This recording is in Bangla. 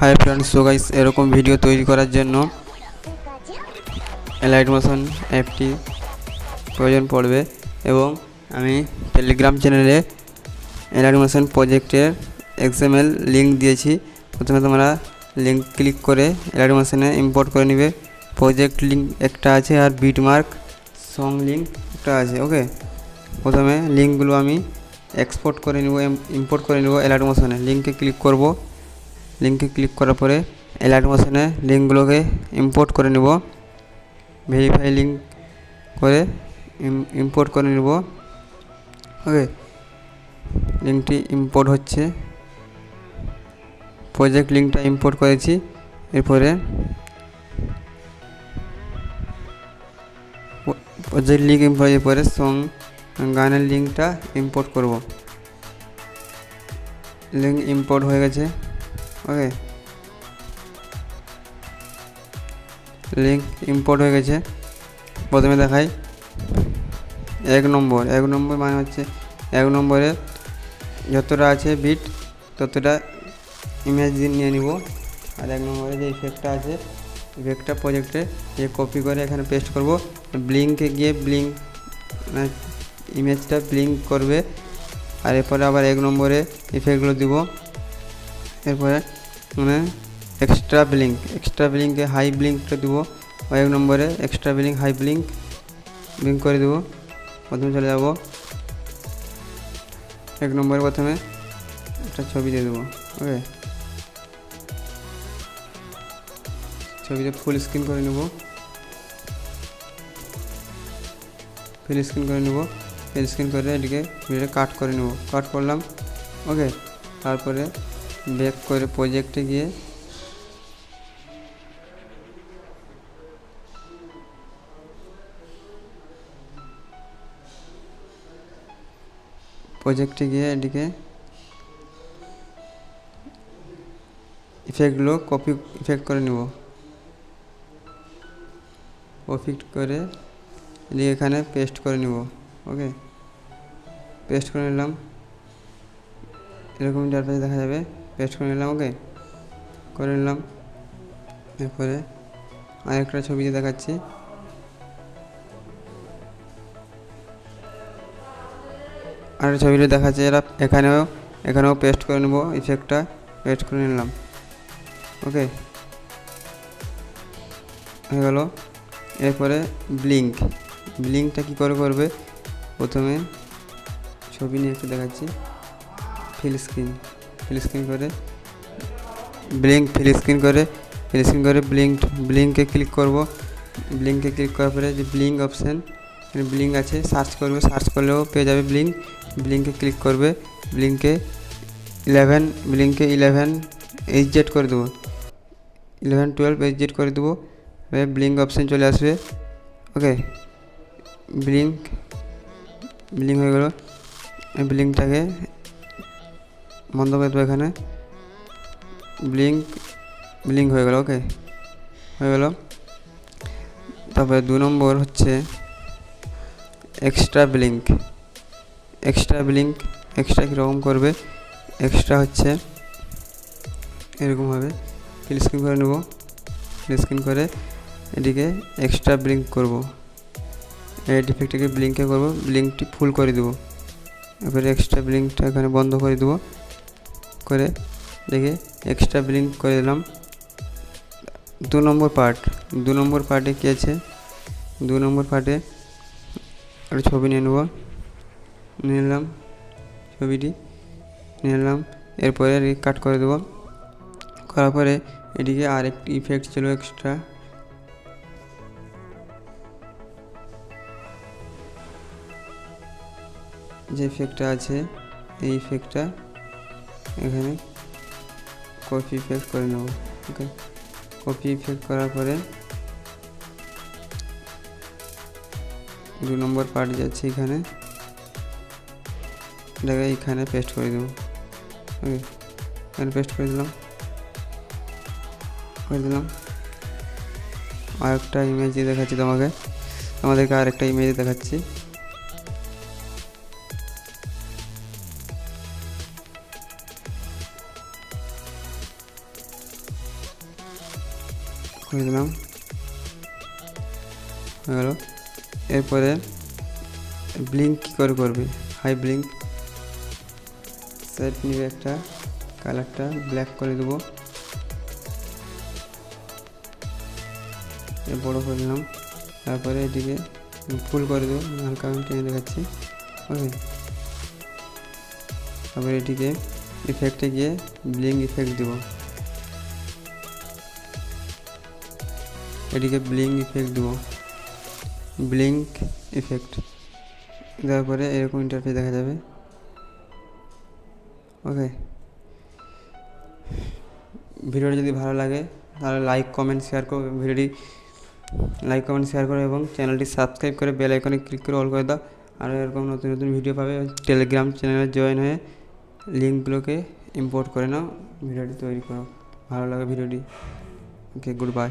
হাই ফ্রেন্ডস, সো গাইস এরকম ভিডিও তৈরি করার জন্য এলাইট মোশন অ্যাপটি প্রয়োজন পড়বে এবং আমি টেলিগ্রাম চ্যানেলে এলাইট মোশন প্রজেক্টের XML লিঙ্ক দিয়েছি। প্রথমে তোমরা লিঙ্ক ক্লিক করে এলাইট মোশনে ইম্পোর্ট করে নেবে। প্রজেক্ট লিঙ্ক একটা আছে আর বিটমার্ক সং লিঙ্ক একটা আছে। ওকে, প্রথমে লিঙ্কগুলো আমি এক্সপোর্ট করে নেব, ইম্পোর্ট করে নেব এলাইট মোশনে। লিঙ্কে ক্লিক করব। লিঙ্কে ক্লিক করার পরে এলাইট মোশনে লিঙ্কগুলোকে ইম্পোর্ট করে নেব। ভেরিফাই লিঙ্ক করে ইম্পোর্ট করে নেব। ওকে, লিঙ্কটি ইম্পোর্ট হচ্ছে। প্রজেক্ট লিঙ্কটা ইম্পোর্ট করেছি। এরপরে প্রজেক্ট লিঙ্ক ইম্পোর্ট পরে গানের লিঙ্কটা ইম্পোর্ট করব। লিঙ্ক ইম্পোর্ট হয়ে গেছে। ওকে, লিঙ্ক ইম্পোর্ট হয়ে গেছে। প্রথমে দেখাই এক নম্বর মানে হচ্ছে 1 নম্বরে যতটা আছে বিট ততটা ইমেজ নিয়ে নিব। আর 1 নম্বরে যে ইফেক্টটা আছে, ইফেক্টটা প্রজেক্টে কপি করে এখানে পেস্ট করব। ব্লিঙ্কে গিয়ে ব্লিঙ্ক ইমেজটা ব্লিঙ্ক করবে। আর এরপরে আবার 1 নম্বরে ইফেক্টগুলো দিব। এরপরে মানে এক্সট্রা ব্লিঙ্কে হাই ব্লিঙ্কটা দেবো। 1 নম্বরে এক্সট্রা ব্লিঙ্ক হাই ব্লিঙ্ক করে দেবো। প্রথমে চলে যাব 1 নম্বরে, প্রথমে একটা ছবি দিয়ে দেবো। ওকে, ছবিতে ফুল স্ক্রিন করে নেব। ফুল স্ক্রিন করে এটিকে কাট করে নেব। কাট করলাম। ওকে, তারপরে ব্যাক করে প্রজেক্টে গিয়ে এটিকে ইফেক্টগুলো ইফেক্ট করে নেব। কপি করে এখানে পেস্ট করে নেব। ওকে, পেস্ট করে নিলাম। এরকম ইন্টারফেস দেখা যাবে। পেস্ট করে নিলাম। ওকে, করে নিলাম। এরপরে আরেকটা ছবিতে দেখাচ্ছি। আরেকটা ছবিতে দেখাচ্ছে। এখানেও পেস্ট করে নেব। ইফেক্টটা পেস্ট করে নিলাম। ওকে, হয়ে গেল। এরপরে ব্লিঙ্কটা কী করে করবে, প্রথমে ছবি নিয়ে একটু দেখাচ্ছি। ফিল স্ক্রিন করে ব্লিঙ্কে ক্লিক করব। ব্লিঙ্কে ক্লিক করার পরে যে ব্লিঙ্ক অপশান, ব্লিঙ্ক আছে, সার্চ করলেও পেয়ে যাবে ব্লিঙ্কে ক্লিক করবে। ব্লিঙ্কে 11 HZ করে দেবো। 11 12 HZ করে দেবো। ব্লিঙ্ক অপশান চলে আসবে। ওকে, ব্লিঙ্ক হয়ে গেল। ব্লিঙ্কটাকে বন্ধ করে দেবো। এখানে ব্লিঙ্ক হয়ে গেল। ওকে, হয়ে গেল। তারপরে 2 নম্বর হচ্ছে এক্সট্রা কীরকম করবে। এক্সট্রা হচ্ছে এরকমভাবে ফিল স্ক্রিন করে নেব। ফিল স্ক্রিন করে এটিকে এক্সট্রা ব্লিঙ্ক করব। এই ইফেক্টটাকে ব্লিঙ্কে করব, ব্লিঙ্কটি ফুল করে দেবো। এবারে এক্সট্রা ব্লিঙ্কটা এখানে বন্ধ করে দেবো। করে দেখে এক্সট্রা ব্লিঙ্ক করে দিলাম। 2 নম্বর পার্টে কী আছে, 2 নম্বর পার্টে একটা ছবি নিয়ে নিলাম। ছবিটি নিয়ে নিলাম। এরপরে কাট করে দেবো। করার পরে এটিকে আরেকটি ইফেক্ট ছিল এক্সট্রা, যে ইফেক্টটা আছে এই ইফেক্টটা এখানে কপি ইফেক্ট করে নেব। ওকে, কপি ইফেক্ট করার পরে 2 নম্বর পার্ট যাচ্ছে এখানে পেস্ট করে দেবো। ওকে, এখানে পেস্ট করে দিলাম। আরেকটা ইমেজ দেখাচ্ছি তোমাদেরকে আরেকটা ইমেজ দেখাচ্ছি। করে দিলাম, হয়ে গেল। এরপরে ব্লিঙ্ক কী করে করবে, হাই ব্লিঙ্ক সেট নিবে, একটা কালারটা ব্ল্যাক করে দেবো, বড়ো করে দিলাম। তারপরে এটিকে ফুল করে দেবো, হালকা আমি টেনে দেখাচ্ছি, ওকে। তারপরে এটিকে ইফেক্টে গিয়ে ব্লিঙ্ক ইফেক্ট দেবো, এটিকে ব্লিঙ্ক ইফেক্ট দেবো, ব্লিঙ্ক ইফেক্ট দেওয়ার পরে এরকম ইন্টারফেস দেখা যাবে, ওকে। ভিডিওটি যদি ভালো লাগে তাহলে লাইক কমেন্ট শেয়ার করো, ভিডিওটি লাইক কমেন্ট শেয়ার করো এবং চ্যানেলটি সাবস্ক্রাইব করে বেল আইকনে ক্লিক করে অল করে দাও। আর এরকম নতুন নতুন ভিডিও পাবে। টেলিগ্রাম চ্যানেলে জয়েন হয়ে লিঙ্কগুলোকে ইম্পোর্ট করে নাও, ভিডিওটি তৈরি করো। ভালো লাগে ভিডিওটি, ওকে, গুড বাই।